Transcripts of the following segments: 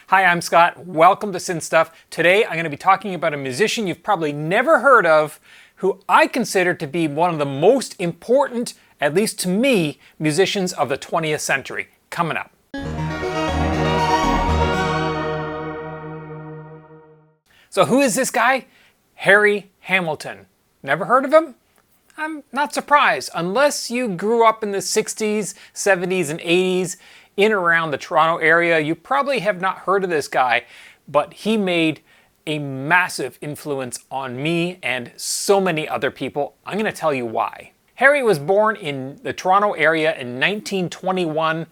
Hi, I'm Scott. Welcome to Sin Stuff. Today I'm going to be talking about a musician you've probably never heard of who I consider to be one of the most important, at least to me, musicians of the 20th century. Coming up. So who is this guy? Harry Hamilton. Never heard of him? I'm not surprised, unless you grew up in the 60s, 70s, and 80s in or around the Toronto area. You probably have not heard of this guy, but he made a massive influence on me and so many other people. I'm going to tell you why. Harry was born in the Toronto area in 1921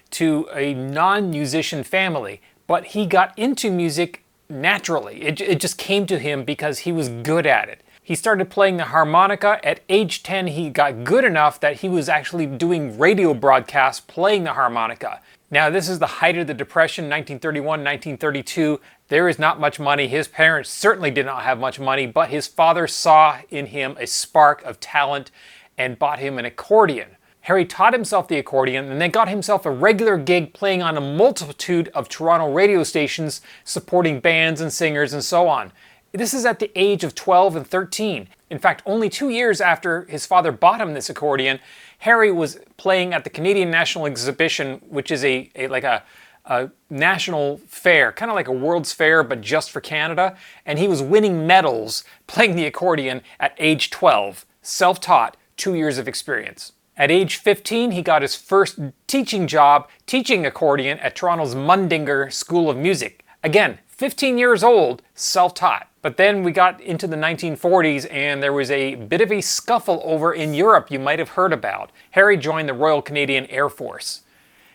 to a non-musician family, but he got into music naturally. It just came to him because he was good at it. He started playing the harmonica. At age 10, he got good enough that he was actually doing radio broadcasts playing the harmonica. Now, this is the height of the Depression, 1931, 1932. There is not much money. His parents certainly did not have much money, but his father saw in him a spark of talent and bought him an accordion. Harry taught himself the accordion and then got himself a regular gig playing on a multitude of Toronto radio stations, supporting bands and singers and so on. This is at the age of 12 and 13. In fact, only 2 years after his father bought him this accordion, Harry was playing at the Canadian National Exhibition, which is a national fair, kind of like a World's Fair, but just for Canada. And he was winning medals playing the accordion at age 12, self-taught, 2 years of experience. At age 15, he got his first teaching job teaching accordion at Toronto's Mundinger School of Music. Again, 15 years old, self-taught. But then we got into the 1940s and there was a bit of a scuffle over in Europe you might have heard about. Harry joined the Royal Canadian Air Force.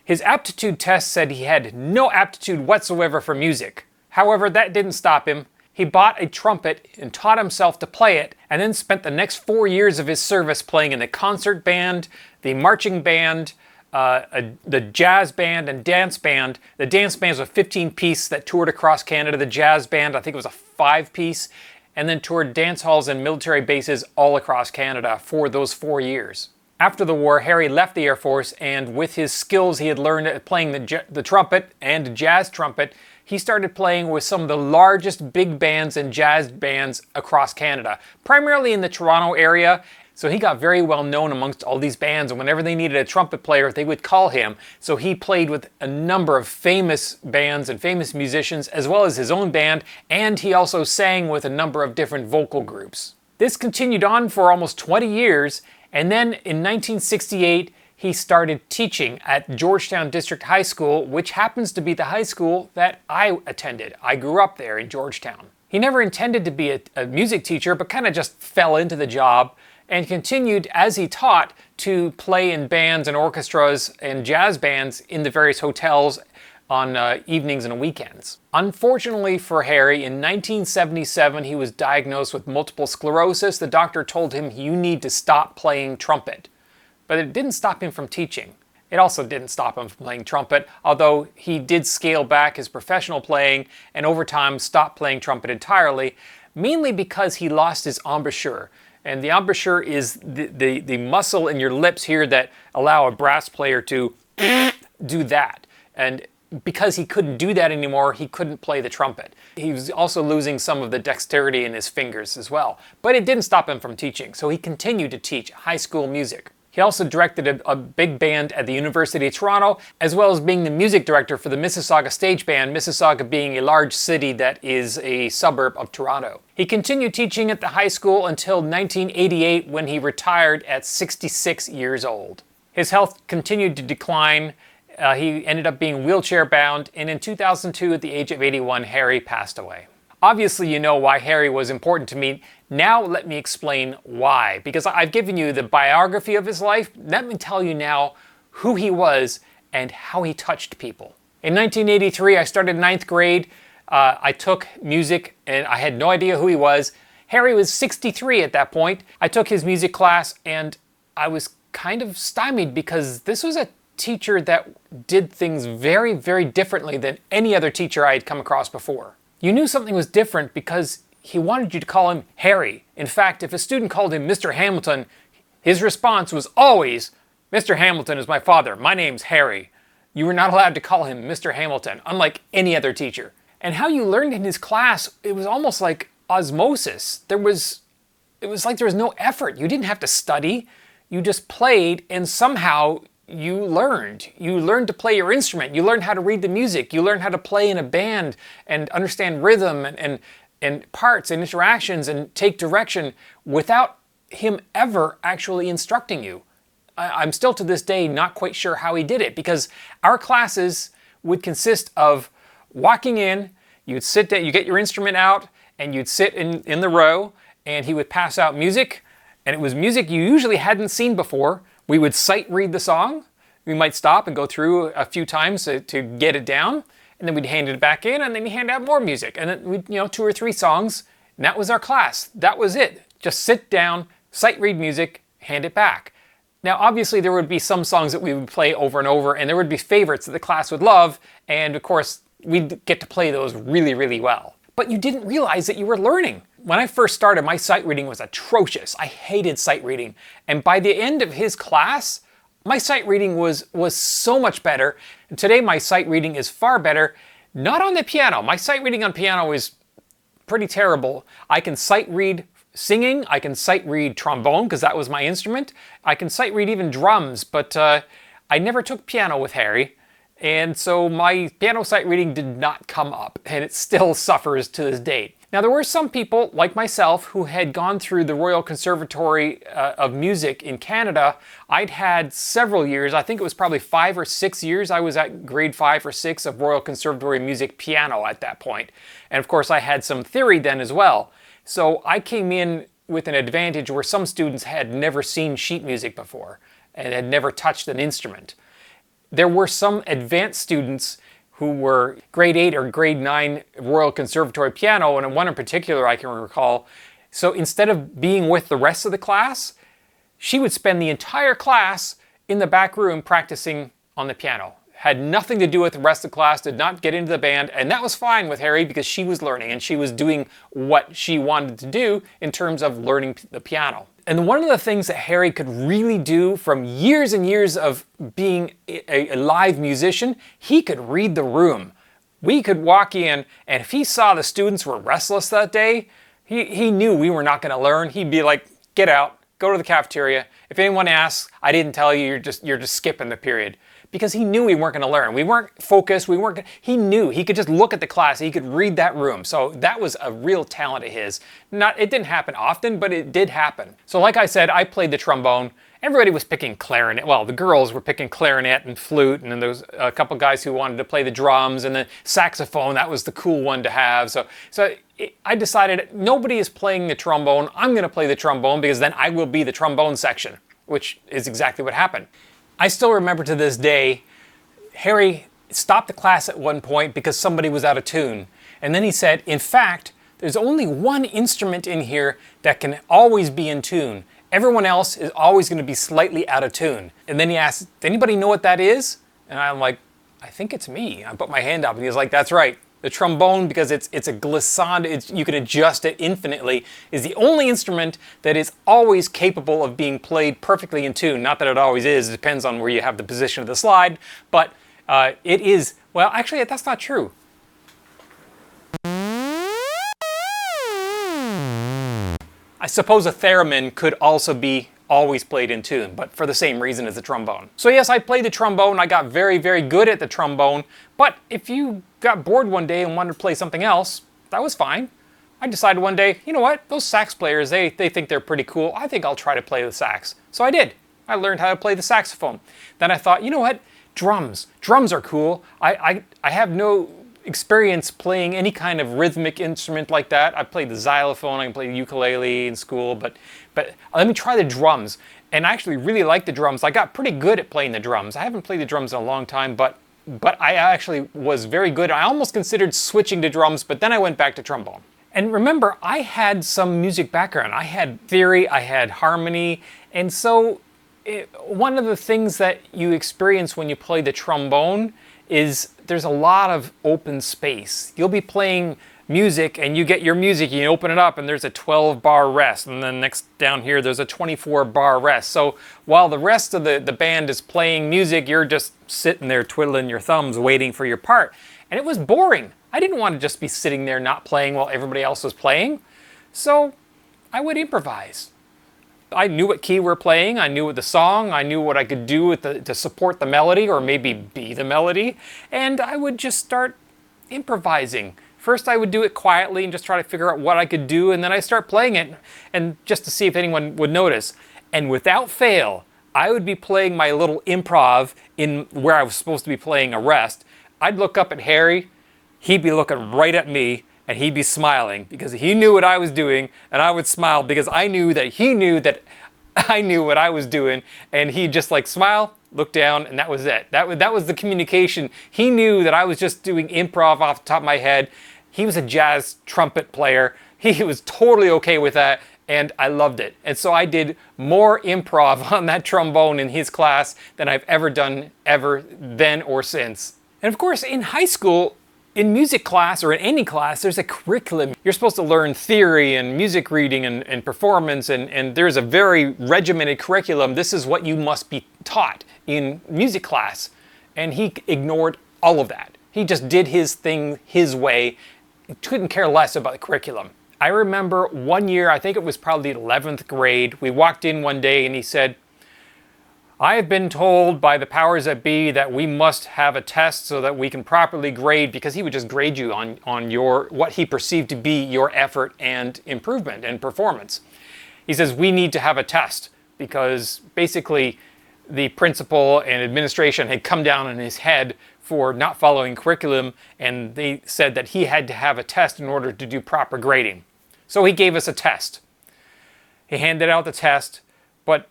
His aptitude test said he had no aptitude whatsoever for music. However, that didn't stop him. He bought a trumpet and taught himself to play it, and then spent the next 4 years of his service playing in the concert band, the marching band, the jazz band and dance band. The dance band was a 15-piece that toured across Canada. The jazz band, I think it was a 5-piece, and then toured dance halls and military bases all across Canada for those 4 years. After the war, Harry left the Air Force, and with his skills he had learned at playing the trumpet and jazz trumpet, he started playing with some of the largest big bands and jazz bands across Canada, primarily in the Toronto area. So he got very well known amongst all these bands, and whenever they needed a trumpet player, they would call him. So he played with a number of famous bands and famous musicians, as well as his own band, and he also sang with a number of different vocal groups. This continued on for almost 20 years, and then in 1968, he started teaching at Georgetown District High School, which happens to be the high school that I attended. I grew up there in Georgetown. He never intended to be a music teacher, but kind of just fell into the job and continued, as he taught, to play in bands and orchestras and jazz bands in the various hotels on evenings and weekends. Unfortunately for Harry, in 1977 he was diagnosed with multiple sclerosis. The doctor told him, "You need to stop playing trumpet." But it didn't stop him from teaching. It also didn't stop him from playing trumpet, although he did scale back his professional playing and over time stopped playing trumpet entirely, mainly because he lost his embouchure. And the embouchure is the muscle in your lips here that allow a brass player to do that. And because he couldn't do that anymore, he couldn't play the trumpet. He was also losing some of the dexterity in his fingers as well. But it didn't stop him from teaching, so he continued to teach high school music. He also directed a big band at the University of Toronto, as well as being the music director for the Mississauga Stage Band, Mississauga being a large city that is a suburb of Toronto. He continued teaching at the high school until 1988, when he retired at 66 years old. His health continued to decline. He ended up being wheelchair bound, and in 2002, at the age of 81, Harry passed away. Obviously, you know why Harry was important to me. Now let me explain why. Because I've given you the biography of his life. Let me tell you now who he was and how he touched people. In 1983, I started 9th grade. I took music and I had no idea who he was. Harry was 63 at that point. I took his music class and I was kind of stymied because this was a teacher that did things very, very differently than any other teacher I had come across before. You knew something was different because he wanted you to call him Harry. In fact, if a student called him Mr. Hamilton, his response was always, "Mr. Hamilton is my father. My name's Harry." You were not allowed to call him Mr. Hamilton, unlike any other teacher. And how you learned in his class, it was almost like osmosis. It was like there was no effort. You didn't have to study. You just played, and somehow you learned. You learned to play your instrument. You learned how to read the music. You learned how to play in a band and understand rhythm and parts and interactions and take direction without him ever actually instructing you. I'm still to this day not quite sure how he did it, because our classes would consist of walking in, you'd sit down, you get your instrument out, and you'd sit in the row, and he would pass out music, and it was music you usually hadn't seen before. We would sight read the song. We might stop and go through a few times to get it down, and then we'd hand it back in, and then he'd hand out more music, and then we'd, 2 or 3 songs, and that was our class. That was it. Just sit down, sight read music, hand it back. Now, obviously, there would be some songs that we would play over and over, and there would be favorites that the class would love, and of course, we'd get to play those really, really well. But you didn't realize that you were learning. When I first started, my sight reading was atrocious. I hated sight reading. And by the end of his class, my sight reading was so much better. And today, my sight reading is far better. Not on the piano. My sight reading on piano is pretty terrible. I can sight read singing, I can sight read trombone because that was my instrument. I can sight read even drums, but I never took piano with Harry, and so my piano sight reading did not come up, and it still suffers to this date. Now, there were some people, like myself, who had gone through the Royal Conservatory of Music in Canada. I'd had several years, I think it was probably 5 or 6 years, I was at grade 5 or 6 of Royal Conservatory of Music piano at that point. And of course, I had some theory then as well. So I came in with an advantage where some students had never seen sheet music before and had never touched an instrument. There were some advanced students who were grade 8 or grade 9 Royal Conservatory piano, and one in particular I can recall. So instead of being with the rest of the class, she would spend the entire class in the back room practicing on the piano. Had nothing to do with the rest of the class, did not get into the band, and that was fine with Harry because she was learning and she was doing what she wanted to do in terms of learning the piano. And one of the things that Harry could really do from years and years of being a live musician, he could read the room. We could walk in, and if he saw the students were restless that day, he knew we were not going to learn. He'd be like, get out, go to the cafeteria. If anyone asks, I didn't tell you, you're just skipping the period. Because he knew we weren't going to learn. We weren't focused. He knew. He could just look at the class. He could read that room. So that was a real talent of his. It didn't happen often, but it did happen. So like I said, I played the trombone. Everybody was picking clarinet. Well, the girls were picking clarinet and flute, and then there was a couple guys who wanted to play the drums and the saxophone. That was the cool one to have. So I decided nobody is playing the trombone. I'm going to play the trombone because then I will be the trombone section, which is exactly what happened. I still remember to this day, Harry stopped the class at one point because somebody was out of tune. And then he said, in fact, there's only one instrument in here that can always be in tune. Everyone else is always going to be slightly out of tune. And then he asked, does anybody know what that is? And I'm like, I think it's me. I put my hand up and he was like, that's right. The trombone, because it's a glissando, you can adjust it infinitely, is the only instrument that is always capable of being played perfectly in tune. Not that it always is, it depends on where you have the position of the slide, but it is, well, actually, that's not true. I suppose a theremin could also be always played in tune, but for the same reason as the trombone. So yes, I played the trombone. I got very, very good at the trombone, but if you got bored one day and wanted to play something else, that was fine. I decided one day, you know what, those sax players, they think they're pretty cool. I think I'll try to play the sax. So I did. I learned how to play the saxophone. Then I thought, you know what, drums. Drums are cool. I have no experience playing any kind of rhythmic instrument like that. I played the xylophone, I can play the ukulele in school, but let me try the drums. And I actually really liked the drums. I got pretty good at playing the drums. I haven't played the drums in a long time, but I actually was very good. I almost considered switching to drums, but then I went back to trombone. And remember, I had some music background. I had theory, I had harmony, and so one of the things that you experience when you play the trombone is there's a lot of open space. You'll be playing music and you get your music, you open it up and there's a 12-bar rest, and then next down here there's a 24-bar rest. So while the rest of the band is playing music, you're just sitting there twiddling your thumbs waiting for your part. And it was boring. I didn't want to just be sitting there not playing while everybody else was playing. So I would improvise. I knew what key we're playing, I knew what the song, I knew what I could do with to support the melody or maybe be the melody, and I would just start improvising. First I would do it quietly and just try to figure out what I could do, and then I start playing it and just to see if anyone would notice. And without fail, I would be playing my little improv in where I was supposed to be playing a rest. I'd look up at Harry, he'd be looking right at me, and he'd be smiling because he knew what I was doing, and I would smile because I knew that he knew that I knew what I was doing, and he'd just like smile, look down, and that was it. That was the communication. He knew that I was just doing improv off the top of my head. He was a jazz trumpet player. He was totally okay with that, and I loved it. And so I did more improv on that trombone in his class than I've ever done then or since. And of course, in high school, in music class or in any class, there's a curriculum. You're supposed to learn theory and music reading and performance, and there's a very regimented curriculum. This is what you must be taught in music class. And he ignored all of that. He just did his thing his way. He couldn't care less about the curriculum. I remember one year, I think it was probably 11th grade, we walked in one day and he said, I have been told by the powers that be that we must have a test so that we can properly grade, because he would just grade you on your what he perceived to be your effort and improvement and performance. He says, we need to have a test because basically the principal and administration had come down on his head for not following curriculum, and they said that he had to have a test in order to do proper grading. So he gave us a test. He handed out the test, but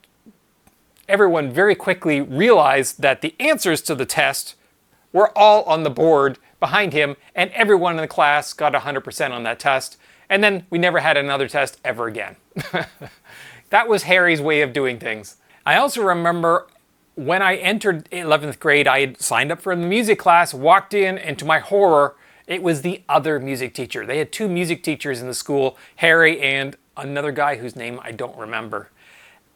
everyone very quickly realized that the answers to the test were all on the board behind him, and everyone in the class got 100% on that test, and then we never had another test ever again. That was Harry's way of doing things. I also remember when I entered 11th grade, I had signed up for the music class, walked in, and to my horror, it was the other music teacher. They had two music teachers in the school, Harry and another guy whose name I don't remember.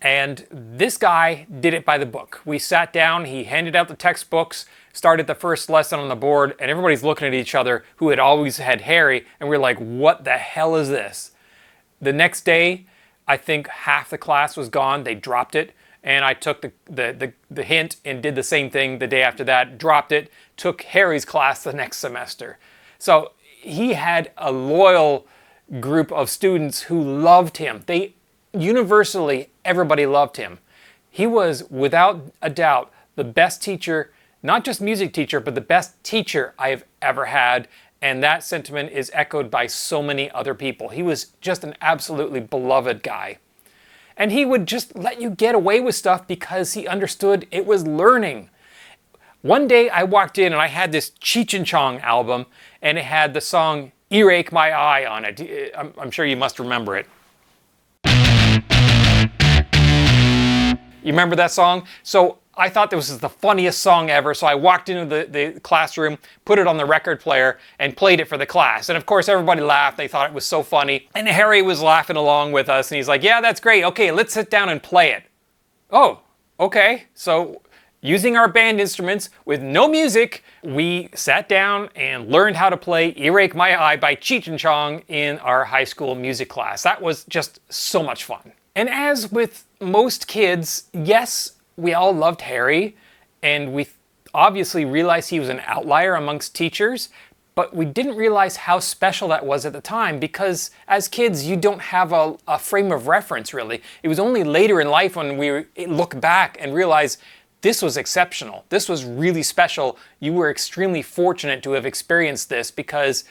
And this guy did it by the book. We sat down, he handed out the textbooks, started the first lesson on the board, and everybody's looking at each other who had always had Harry, and we're like, what the hell is this? The next day, I think half the class was gone, they dropped it, and I took the hint and did the same thing the day after that, dropped it, took Harry's class the next semester. So he had a loyal group of students who loved him. Universally, everybody loved him. He was, without a doubt, the best teacher, not just music teacher, but the best teacher I have ever had, and that sentiment is echoed by so many other people. He was just an absolutely beloved guy. And he would just let you get away with stuff because he understood it was learning. One day I walked in and I had this Cheech Chong album, and it had the song Earache My Eye on it. I'm sure you must remember it. You remember that song? So I thought this was the funniest song ever, so I walked into the classroom, put it on the record player, and played it for the class. And of course everybody laughed, they thought it was so funny. And Harry was laughing along with us, and he's like, yeah, that's great, okay, let's sit down and play it. Oh, okay. So using our band instruments with no music, we sat down and learned how to play Earache My Eye by Cheech Chong in our high school music class. That was just so much fun. And as with most kids, yes, we all loved Harry, and we obviously realized he was an outlier amongst teachers, but we didn't realize how special that was at the time because as kids, you don't have a frame of reference, really. It was only later in life when we look back and realize this was exceptional. This was really special. You were extremely fortunate to have experienced this because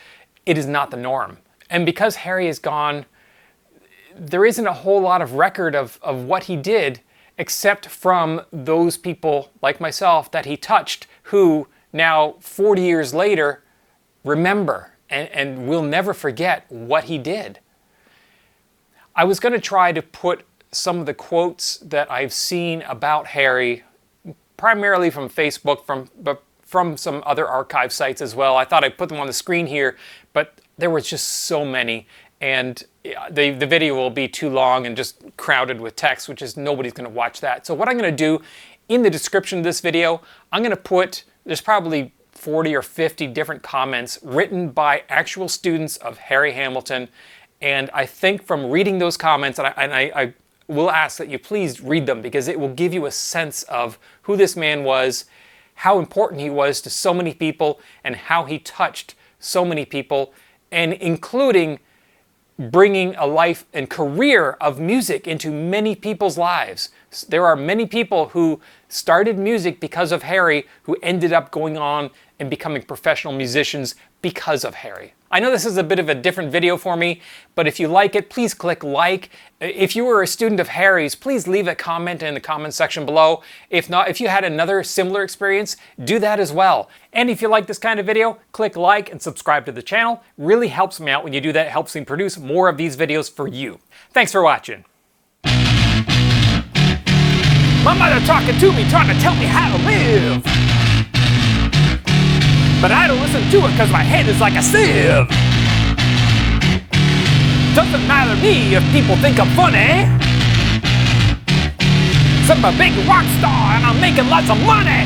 it is not the norm. And because Harry is gone, there isn't a whole lot of record of what he did except from those people like myself that he touched who now 40 years later remember and will never forget what he did. I was going to try to put some of the quotes that I've seen about Harry, primarily from Facebook, but from some other archive sites as well. I thought I'd put them on the screen here, but there was just so many, and the video will be too long and just crowded with text, which is nobody's going to watch that. So what I'm going to do in the description of this video, I'm going to put, there's probably 40 or 50 different comments written by actual students of Harry Hamilton. And I think from reading those comments, and I will ask that you please read them, because it will give you a sense of who this man was, how important he was to so many people, and how he touched so many people, and including bringing a life and career of music into many people's lives. There are many people who started music because of Harry, who ended up going on and becoming professional musicians because of Harry. I know this is a bit of a different video for me, but if you like it, please click like. If you were a student of Harry's, please leave a comment in the comment section below. If not, if you had another similar experience, do that as well. And if you like this kind of video, click like and subscribe to the channel. Really helps me out when you do that. It helps me produce more of these videos for you. Thanks for watching. My mother talking to me, trying to tell me how to live. But I don't listen to it because my head is like a sieve. Doesn't matter to me if people think I'm funny. 'Cause I'm a big rock star and I'm making lots of money.